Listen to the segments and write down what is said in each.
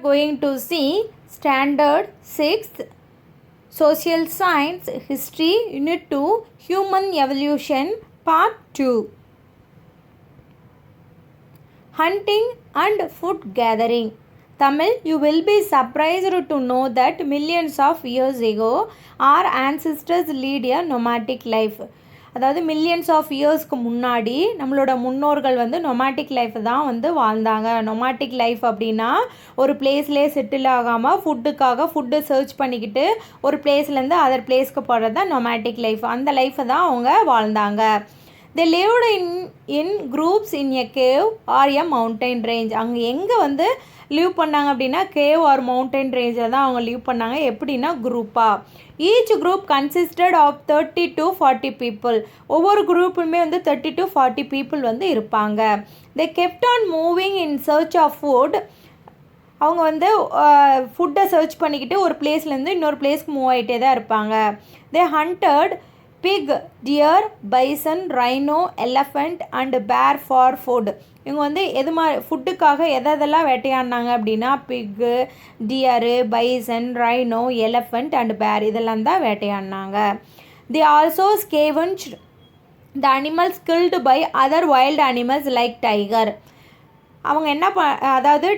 going to see Standard 6th Social Science History Unit 2 Human Evolution Part 2 Hunting and Food Gathering. Tamil, you will be surprised to know that millions of years ago our ancestors lead a nomadic life. அதாவது millions of இயர்ஸ்க்கு முன்னாடி நம்மளோட முன்னோர்கள் வந்து நொமாட்டிக் life தான் வந்து வாழ்ந்தாங்க. நொமாட்டிக் life அப்படின்னா ஒரு பிளேஸ்லேயே செட்டில் ஆகாமல் ஃபுட்டு சர்ச் பண்ணிக்கிட்டு ஒரு பிளேஸ்லேருந்து அதர் பிளேஸ்க்கு போகிறது தான் நொமாட்டிக் லைஃப். அந்த லைஃப்பை தான் அவங்க வாழ்ந்தாங்க. They lived in groups in a cave or a mountain range. அங்கே எங்கே வந்து லீவ் பண்ணாங்க அப்படின்னா கேவ் ஆர் மவுண்டன் ரேஞ்சில் தான் அவங்க லீவ் பண்ணாங்க. எப்படின்னா குரூப்பாக. Each group consisted of 30 to 40 people. ஒவ்வொரு குரூப்புமே வந்து 30 to 40 people வந்து இருப்பாங்க. They kept on moving in search of food. அவங்க வந்து ஃபுட்டை சர்ச் பண்ணிக்கிட்டு ஒரு பிளேஸ்லேருந்து இன்னொரு பிளேஸ்க்கு மூவ் ஆகிட்டே தான் இருப்பாங்க. They hunted pig, deer, bison, rhino, elephant and bear for food. இவங்க வந்து எது மாதிரி ஃபுட்டுக்காக எதெல்லாம் வேட்டையாடினாங்க அப்படின்னா பிக்கு, dear, bison, rhino, elephant and பேர் இதெல்லாம் தான் வேட்டையாடினாங்க. They also scavenged the animals killed by other wild animals like tiger. அவங்க என்ன அதாவது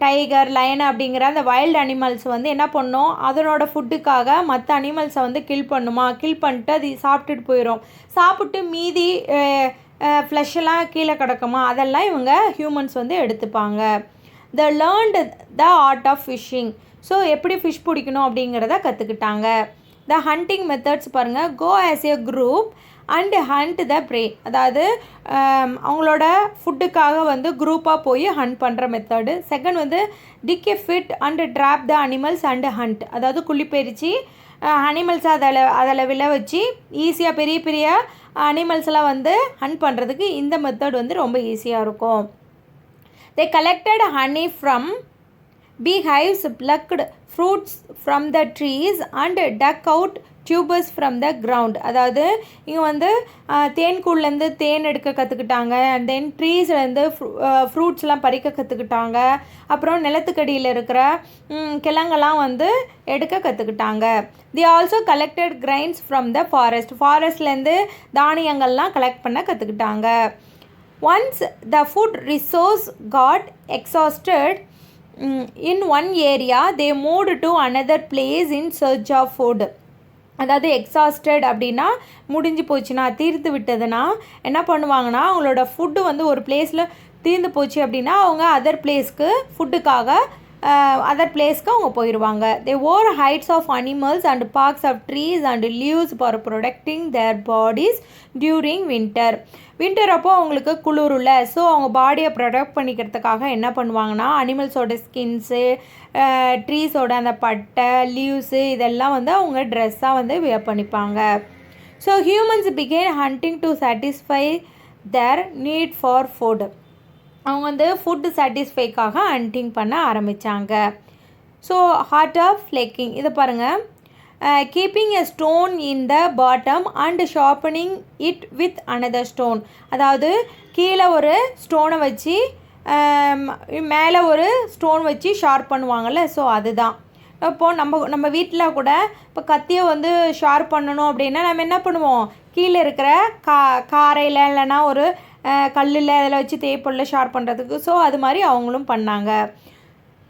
டைகர் லயன் அப்படிங்கிற அந்த வைல்டு அனிமல்ஸ் வந்து என்ன பண்ணோம், அதனோட ஃபுட்டுக்காக மற்ற அனிமல்ஸை வந்து கில் பண்ணிட்டு அது சாப்பிட்டுட்டு போயிடும். சாப்பிட்டு மீதி ஃப்ளஷெல்லாம் கீழே கிடக்குமா அதெல்லாம் இவங்க ஹியூமன்ஸ் வந்து எடுத்துப்பாங்க. They learned the art of fishing. So எப்படி ஃபிஷ் பிடிக்கணும் அப்படிங்கிறத கற்றுக்கிட்டாங்க. த ஹண்டிங் மெத்தட்ஸ் பாருங்கள். Go as a group and hunt the prey. அதாவது அவங்களோட ஃபுட்டுக்காக வந்து குரூப்பாக போய் ஹண்ட் பண்ணுற மெத்தடு. செகண்ட் வந்து dig a pit and trap the animals and hunt. அதாவது குழி பறித்து அனிமல்ஸை அதில் விழ வச்சு ஈஸியாக பெரிய பெரிய அனிமல்ஸ்லாம் வந்து ஹண்ட் பண்ணுறதுக்கு இந்த மெத்தட் வந்து ரொம்ப ஈஸியாக இருக்கும். தே collected honey from beehives, plucked fruits from the trees and dug out tubers from the ground. அதாவது இங்கே வந்து தேன்கூட்லேருந்து தேன் எடுக்க கற்றுக்கிட்டாங்க. அண்ட் தென் ட்ரீஸ்லேருந்து ஃப்ரூட்ஸ்லாம் பறிக்க கற்றுக்கிட்டாங்க. அப்புறம் நிலத்துக்கடியில் இருக்கிற கிழங்கெல்லாம் வந்து எடுக்க கற்றுக்கிட்டாங்க. They also collected grains from the ஃபாரஸ்ட்லேருந்து தானியங்கள்லாம் கலெக்ட் பண்ண கற்றுக்கிட்டாங்க. Once the food resource got exhausted in one area they moved to another place in search of food. அதாவது எக்ஸாஸ்டட் அப்படின்னா முடிஞ்சு போச்சுன்னா தீர்த்து விட்டதுன்னா என்ன பண்ணுவாங்கன்னா அவங்களோட ஃபுட்டு வந்து ஒரு பிளேஸில் தீர்ந்து போச்சு அப்படின்னா அவங்க அதர் பிளேஸ்க்கு ஃபுட்டுக்காக அதர் பிளேஸ்க்கு அவங்க போயிடுவாங்க. They wore hides of animals and barks of trees and leaves for protecting their bodies during winter அப்போ அவங்களுக்கு குளிருல. ஸோ அவங்க பாடியை ப்ரொடெக்ட் பண்ணிக்கிறதுக்காக என்ன பண்ணுவாங்கன்னா அனிமல்ஸோட ஸ்கின்ஸு, ட்ரீஸோட அந்த பட்டை, லீவ்ஸு இதெல்லாம் வந்து அவங்க ட்ரெஸ்ஸாக வந்து வியர் பண்ணிப்பாங்க. So humans began hunting to satisfy their need for food. அவங்க வந்து ஃபுட்டு சாட்டிஸ்ஃபைக்காக ஹண்டிங் பண்ண ஆரம்பித்தாங்க. ஸோ ஹார்ட் ஆஃப் ஃப்ளேக்கிங் இதை பாருங்கள். Keeping a stone in the bottom and sharpening it with another stone. அதாவது கீழே ஒரு ஸ்டோனை வச்சு மேலே ஒரு ஸ்டோன் வச்சு ஷார்ப் பண்ணுவாங்கள்ல, ஸோ அதுதான். இப்போது நம்ம வீட்டில் கூட இப்போ கத்தியை வந்து ஷார்ப் பண்ணணும் அப்படின்னா நம்ம என்ன பண்ணுவோம், கீழே இருக்கிற காரையில் இல்லைன்னா ஒரு கல்லில் அதில் வச்சு தேய்ப்பொல்ல ஷார்ப் பண்ணுறதுக்கு. ஸோ அது மாதிரி அவங்களும் பண்ணாங்க.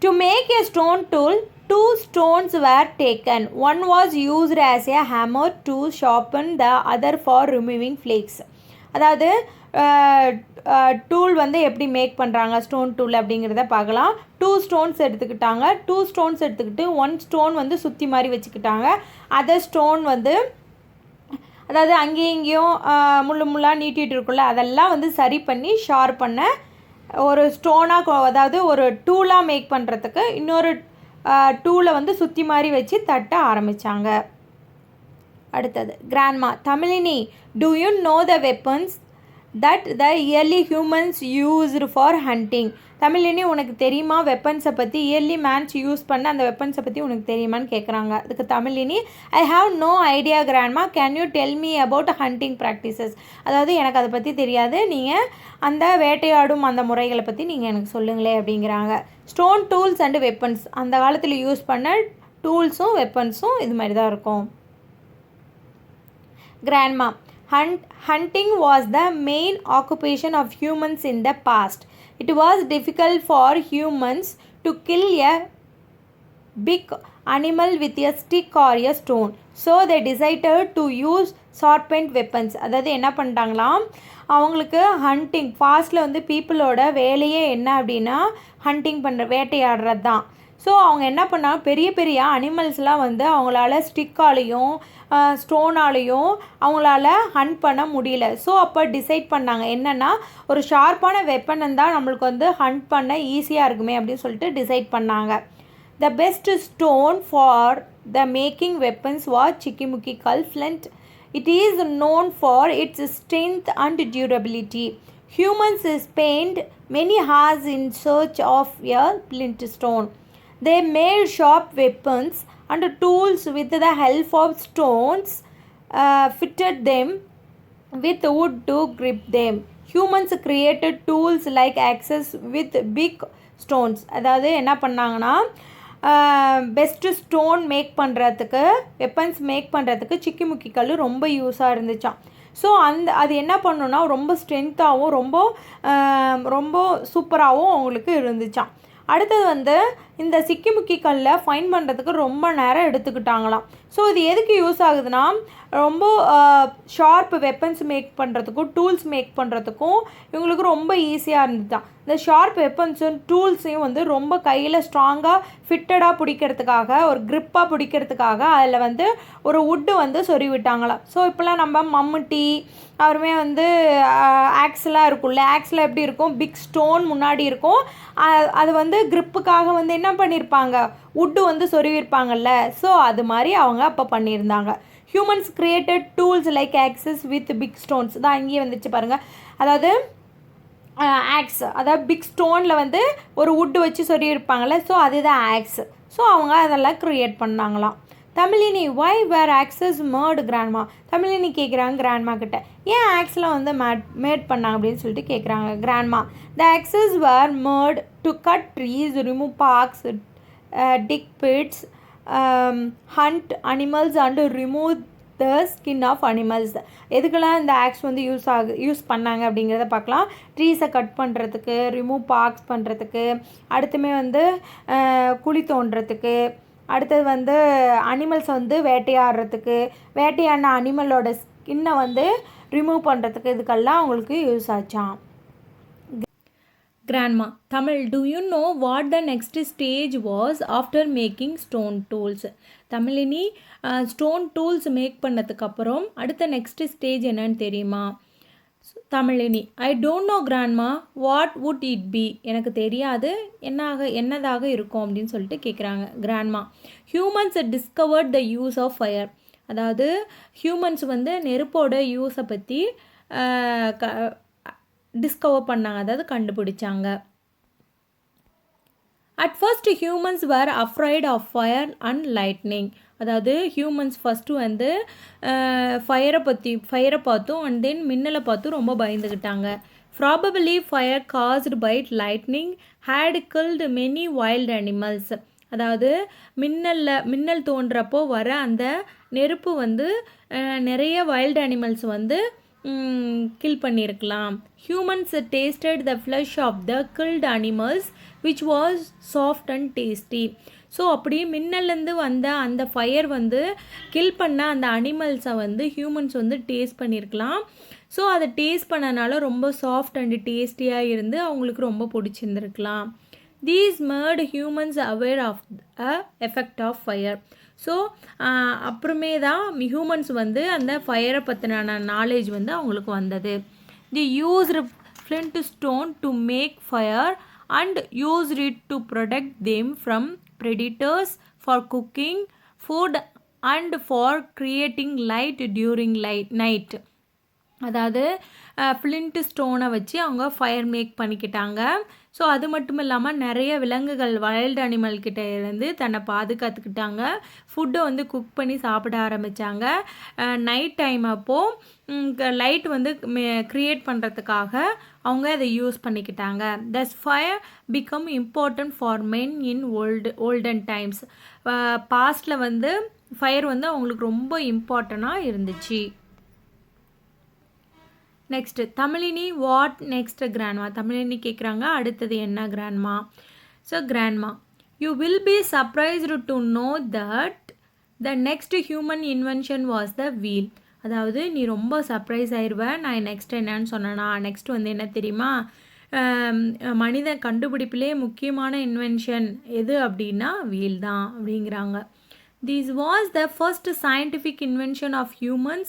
To make a stone tool 2 stones were taken. One was used as a hammer to sharpen, the other for removing flakes. அதாவது டூல் வந்து எப்படி மேக் பண்ணுறாங்க ஸ்டோன் டூல் அப்படிங்கிறத பார்க்கலாம். 2 stones எடுத்துக்கிட்டாங்க. 2 stones எடுத்துக்கிட்டு 1 stone வந்து சுற்றி மாதிரி வச்சுக்கிட்டாங்க. அதர் ஸ்டோன் வந்து அதாவது அங்கேயும் இங்கேயும் முள்ளாக நீட்டிகிட்டு இருக்குல்ல அதெல்லாம் வந்து சரி பண்ணி ஷார்ப் பண்ண ஒரு ஸ்டோனாக, அதாவது ஒரு டூலாக மேக் பண்ணுறதுக்கு இன்னொரு டூலை வந்து சுற்றி மாதிரி வச்சு தட்ட ஆரம்பித்தாங்க. அடுத்தது grandma Tamizhini, do you know the weapons that the early humans used for hunting. Tamizhini உனக்கு தெரியுமா வெப்பன்ஸை பற்றி இயர்லி மேன்ஸ் யூஸ் பண்ண அந்த வெப்பன்ஸை பற்றி உனக்கு தெரியுமான்னு கேட்குறாங்க. அதுக்கு Tamizhini I have no idea grandma, can you tell me about hunting practices. அதாவது எனக்கு அதை பற்றி தெரியாது, நீங்கள் அந்த வேட்டையாடும் அந்த முறைகளை பற்றி நீங்கள் எனக்கு சொல்லுங்களே அப்படிங்கிறாங்க. ஸ்டோன் டூல்ஸ் அண்டு வெப்பன்ஸ், அந்த காலத்தில் யூஸ் பண்ண டூல்ஸும் வெப்பன்ஸும் இது மாதிரி தான் இருக்கும். Grandma, hunting was the main occupation of humans in the past. It was difficult for humans to kill a big animal with a stick or a stone. So they decided to use sharpened weapons. அதாவது என்ன பண்ணிட்டாங்களாம், அவங்களுக்கு hunting ஃபாஸ்ட்டில் வந்து பீப்புளோட வேலையே என்ன அப்படின்னா hunting பண்ணுற வேட்டையாடுறது தான். ஸோ அவங்க என்ன பண்ணாங்க, பெரிய பெரிய அனிமல்ஸ்லாம் வந்து அவங்களால ஸ்டிக்காலையும் ஸ்டோனாலையும் அவங்களால ஹண்ட் பண்ண முடியல. ஸோ அப்போ டிசைட் பண்ணாங்க என்னென்னா ஒரு ஷார்ப்பான வெப்பன் இருந்தால் நம்மளுக்கு வந்து ஹண்ட் பண்ண ஈஸியாக இருக்குமே அப்படின்னு சொல்லிட்டு டிசைட் பண்ணாங்க. The best stone for the making weapons was சிக்கிமுக்கி கல் flint. It is known for its strength and durability. Humans spent many hours in search of a flint stone. They made sharp weapons and tools with the help of stones, fitted them with wood to grip them. Humans created tools like axes with big stones. அதாவது என்ன பண்ணாங்கன்னா best stone make பண்ணுறதுக்கு weapons make பண்ணுறதுக்கு சிக்கிமுக்கி கல் ரொம்ப யூஸாக இருந்துச்சான். So அது என்ன பண்ணுன்னா ரொம்ப ஸ்ட்ரென்த்தாகவும் ரொம்ப சூப்பராகவும் அவங்களுக்கு இருந்துச்சான். அடுத்தது வந்து இந்த சிக்கிமுக்கி கல்லை ஃபைன் பண்ணுறதுக்கு ரொம்ப நேரம் எடுத்துக்கிட்டாங்களாம். ஸோ இது எதுக்கு யூஸ் ஆகுதுன்னா ரொம்ப ஷார்ப் வெப்பன்ஸ் மேக் பண்ணுறதுக்கும் டூல்ஸ் மேக் பண்ணுறதுக்கும் இவங்களுக்கு ரொம்ப ஈஸியாக இருந்துதான். இந்த ஷார்ப் வெப்பன்ஸும் டூல்ஸையும் வந்து ரொம்ப கையில் ஸ்ட்ராங்காக ஃபிட்டடாக பிடிக்கிறதுக்காக ஒரு க்ரிப்பாக பிடிக்கிறதுக்காக அதில் வந்து ஒரு வுட்டு வந்து சொறி விட்டாங்களாம். ஸோ இப்போலாம் நம்ம மம்முட்டி அப்புறமே வந்து ஆக்ஸ்லாம் இருக்கும்ல, ஆக்ஸில் எப்படி இருக்கும், பிக் ஸ்டோன் முன்னாடி இருக்கும், அது வந்து க்ரிப்புக்காக வந்து என்ன பண்ணியிருப்பாங்க, வுட்டு வந்து சொருவிருப்பாங்கல்ல. ஸோ அது மாதிரி அவங்க அப்போ பண்ணியிருந்தாங்க. Humans created tools like axes with big stones தான் இங்கேயே வந்துச்சு பாருங்கள். அதாவது ஆக்ஸ், அதாவது பிக் ஸ்டோனில் வந்து ஒரு வுட்டு வச்சு சொருவிருப்பாங்கள்ல, ஸோ அதுதான் ஆக்ஸ். ஸோ அவங்க அதெல்லாம் க்ரியேட் பண்ணாங்களாம். தமிழினி வை வேர் ஆக்சஸ் மேர்டு கிராண்ட்மா. தமிழினி கேட்குறாங்க கிராண்ட்மா கிட்ட, ஏன் ஆக்ஸ்லாம் வந்து மேட் பண்ணாங்க அப்படின்னு சொல்லிட்டு கேட்குறாங்க. Grandma, the axes were made to cut trees, remove barks, dig pits, hunt animals and remove the skin of animals. எதுக்கெல்லாம் இந்த ஆக்ஸ் வந்து யூஸ் பண்ணாங்க அப்படிங்கிறத பார்க்கலாம். ட்ரீஸை கட் பண்ணுறதுக்கு, ரிமூவ் பார்க்ஸ் பண்ணுறதுக்கு, அடுத்துமே வந்து குழி தோண்டுறதுக்கு, அடுத்தது வந்து அனிமல்ஸை வந்து வேட்டையாடுறதுக்கு, வேட்டையாடின அனிமலோட ஸ்கின்னை வந்து ரிமூவ் பண்ணுறதுக்கு, இதுக்கெல்லாம் அவங்களுக்கு use ஆச்சான். Grandma, Tamil, do you know what the next stage was after making stone tools? Tamizhini stone tools make பண்ணதுக்கப்புறம் அடுத்த நெக்ஸ்ட் ஸ்டேஜ் என்னன்னு தெரியுமா? Tamizhini, I don't know grandma, what would it be? எனக்கு தெரியாது, என்னதாக இருக்கும் அப்படின்னு சொல்லிட்டு கேட்குறாங்க. Grandma, humans discovered the use of fire. அதாவது ஹியூமன்ஸ் வந்து நெருப்போட யூஸை பற்றி டிஸ்கவர் பண்ணாங்க, அதாவது கண்டுபிடிச்சாங்க. At first humans were afraid of fire and lightning. அதாவது ஹியூமன்ஸ் ஃபஸ்ட்டு வந்து ஃபயரை பார்த்தும் அண்ட் தென் மின்னலை பார்த்தும் ரொம்ப பயந்துக்கிட்டாங்க. Probably fire caused by lightning had killed many wild animals. அதாவது மின்னல் தோன்றப்போ வர அந்த நெருப்பு வந்து நிறைய வைல்டு அனிமல்ஸ் வந்து கில் பண்ணியிருக்கலாம். Humans tasted the flesh of the killed animals which was soft and tasty. So அப்படி மின்னல்லேருந்து வந்த அந்த ஃபயர் வந்து கில் பண்ண அந்த அனிமல்ஸை வந்து ஹியூமன்ஸ் வந்து டேஸ்ட் பண்ணியிருக்கலாம். ஸோ அதை டேஸ்ட் பண்ணனால ரொம்ப சாஃப்ட் அண்ட் டேஸ்டியாக இருந்து அவங்களுக்கு ரொம்ப பிடிச்சிருந்துருக்கலாம். These made humans aware of a effect of fire. So அப்புறமே தான் ஹியூமன்ஸ் வந்து அந்த ஃபயரை பற்றின நாலேஜ் வந்து அவங்களுக்கு வந்தது. They used flint stone to make fire and used it to protect them from predators, for cooking food and for creating light during night. அதாவது Flint ஸ்டோனை வச்சு அவங்க ஃபயர் மேக் பண்ணிக்கிட்டாங்க. ஸோ அது மட்டும் இல்லாமல் நிறைய விலங்குகள் வைல்டு அனிமல் கிட்ட இருந்து தன்னை பாதுகாத்துக்கிட்டாங்க. ஃபுட்டை வந்து குக் பண்ணி சாப்பிட ஆரம்பித்தாங்க. நைட் டைம் அப்போது லைட் வந்து க்ரியேட் பண்ணுறதுக்காக அவங்க அதை யூஸ் பண்ணிக்கிட்டாங்க. Thus fire become important for men in olden times. பாஸ்டில் வந்து ஃபயர் வந்து அவங்களுக்கு ரொம்ப இம்பார்ட்டண்ட்டாக இருந்துச்சு. Next Tamizhini what next grandma. Tamizhini கேட்குறாங்க அடுத்தது என்ன grandma. So grandma, you will be surprised to know that the next human invention was the wheel. அதாவது நீ ரொம்ப சர்ப்ரைஸ் ஆயிடுவேன் நான் நெக்ஸ்ட் என்னன்னு சொன்னேன்னா. நெக்ஸ்ட் வந்து என்ன தெரியுமா, மனித கண்டுபிடிப்பிலே முக்கியமான இன்வென்ஷன் எது அப்படின்னா வீல் தான் அப்படிங்கிறாங்க. This was the first scientific invention of humans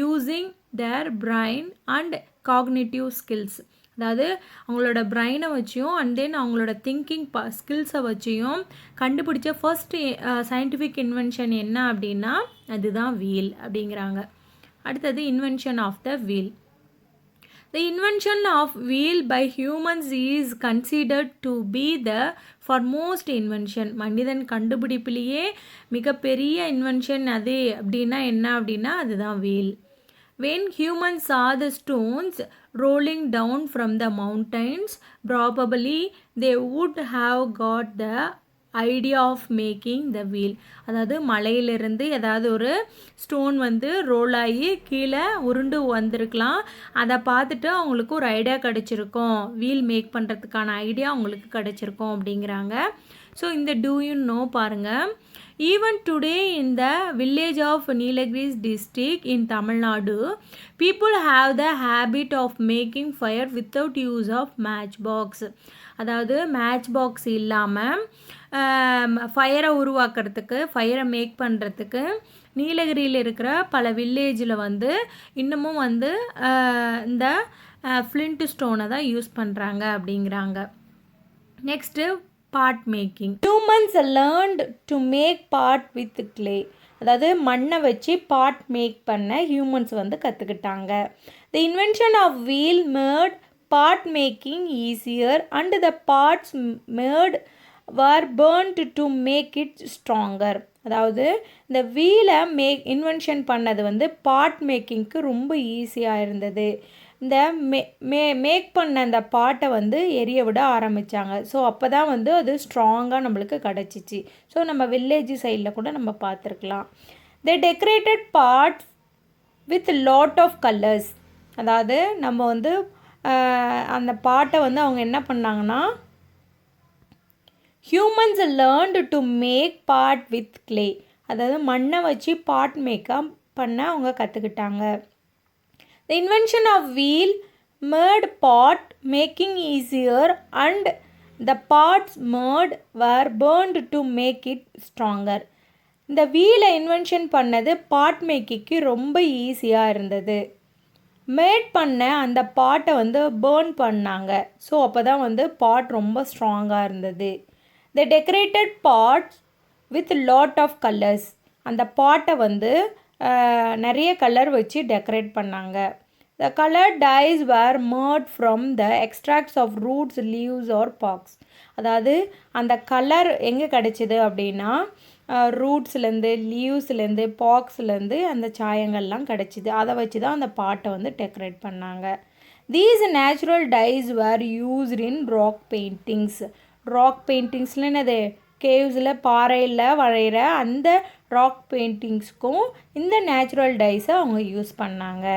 using their brain and cognitive skills. அதாவது அவங்களோட பிரெயினை வச்சியும் அண்ட் தென் அவங்களோட திங்கிங் ஸ்கில்ஸை வச்சியும் கண்டுபிடிச்ச ஃபர்ஸ்ட் சயின்டிஃபிக் இன்வென்ஷன் என்ன அப்படின்னா அதுதான் வீல் அப்படிங்கிறாங்க. அடுத்தது invention of the wheel. The invention of wheel by humans is considered to be the foremost invention. மனிதன் கண்டுபிடிப்பிலேயே மிகப்பெரிய இன்வென்ஷன் அது அப்படின்னா என்ன அப்படின்னா அதுதான் wheel. When humans saw the stones rolling down from the mountains, probably they would have got the idea of making the wheel. அதாவது மலையிலிருந்து ஏதாவது ஒரு ஸ்டோன் வந்து ரோல் ஆகி கீழே உருண்டு வந்திருக்கலாம். அதை பார்த்துட்டு அவங்களுக்கு ஒரு ஐடியா கிடச்சிருக்கும், வீல் மேக் பண்ணுறதுக்கான ஐடியா அவங்களுக்கு கிடச்சிருக்கும் அப்படிங்கிறாங்க. ஸோ இந்த டூ யூ நோ பாருங்கள். Even today in the village of Nilgiris district in Tamil Nadu, people have the habit of making fire without use of match box. அதாவது மேட்ச் பாக்ஸ் இல்லாமல் ஃபயரை உருவாக்குறதுக்கு, ஃபயரை மேக் பண்ணுறதுக்கு நீலகிரியில் இருக்கிற பல வில்லேஜில் வந்து இன்னமும் வந்து இந்த ஃப்ளிண்ட் ஸ்டோனை தான் யூஸ் பண்ணுறாங்க அப்படிங்கிறாங்க. Next pot making. Humans learnt to make pot with clay. அதாவது மண்ணை வச்சு பாட் மேக் பண்ண ஹியூமன்ஸ் வந்து கற்றுக்கிட்டாங்க. The invention of wheel made part making easier and the parts made were burnt to make it stronger. அதாவது இந்த வீலை invention பண்ணது வந்து பாட் மேக்கிங்க்கு ரொம்ப ஈஸியாக இருந்தது. இந்த மேக் பண்ண அந்த பாட்டை வந்து எரிய விட ஆரம்பித்தாங்க. ஸோ அப்போ தான் வந்து அது ஸ்ட்ராங்காக நம்மளுக்கு கிடச்சிச்சு. ஸோ நம்ம வில்லேஜ் சைடில் கூட நம்ம பார்த்துருக்கலாம். The decorated pots with lot of colours. அதாவது நம்ம வந்து அந்த பாட்டை வந்து அவங்க என்ன பண்ணாங்கன்னா, humans learned to make pot with clay. அதாவது மண்ணை வச்சு பாட் மேக்கப் பண்ண அவங்க கற்றுக்கிட்டாங்க. The invention of wheel made pot making easier and the pots made were burnt to make it stronger. இந்த வீலை இன்வென்ஷன் பண்ணது பாட் மேக்கிங்க்கு ரொம்ப ஈஸியாக இருந்தது. மேட் பண்ண அந்த பாட்டை வந்து பேர்ன் பண்ணாங்க. ஸோ அப்போ தான் வந்து பாட் ரொம்ப ஸ்ட்ராங்காக இருந்தது. The decorated pots with lot of colours. அந்த பாட்டை வந்து நிறைய கலர் வச்சு டெக்கரேட் பண்ணாங்க. The colour dyes were made from the extracts of roots, leaves or barks. அதாவது அந்த கலர் எங்கே கிடச்சிது அப்படின்னா ரூட்ஸ்லேருந்து, லீவ்ஸ்லேருந்து, பாக்ஸ்லேருந்து அந்த சாயங்கள்லாம் கிடச்சிது. அதை வச்சு தான் அந்த பாட்டை வந்து டெக்கரேட் பண்ணாங்க. These natural dyes were used in rock paintings. Rock பெயிண்டிங்ஸில் என்னது, கேவ்ஸில் பாறையில் வரைகிற அந்த ராக் பெயிண்டிங்ஸ்க்கும் இந்த நேச்சுரல் டைஸை அவங்க யூஸ் பண்ணாங்க.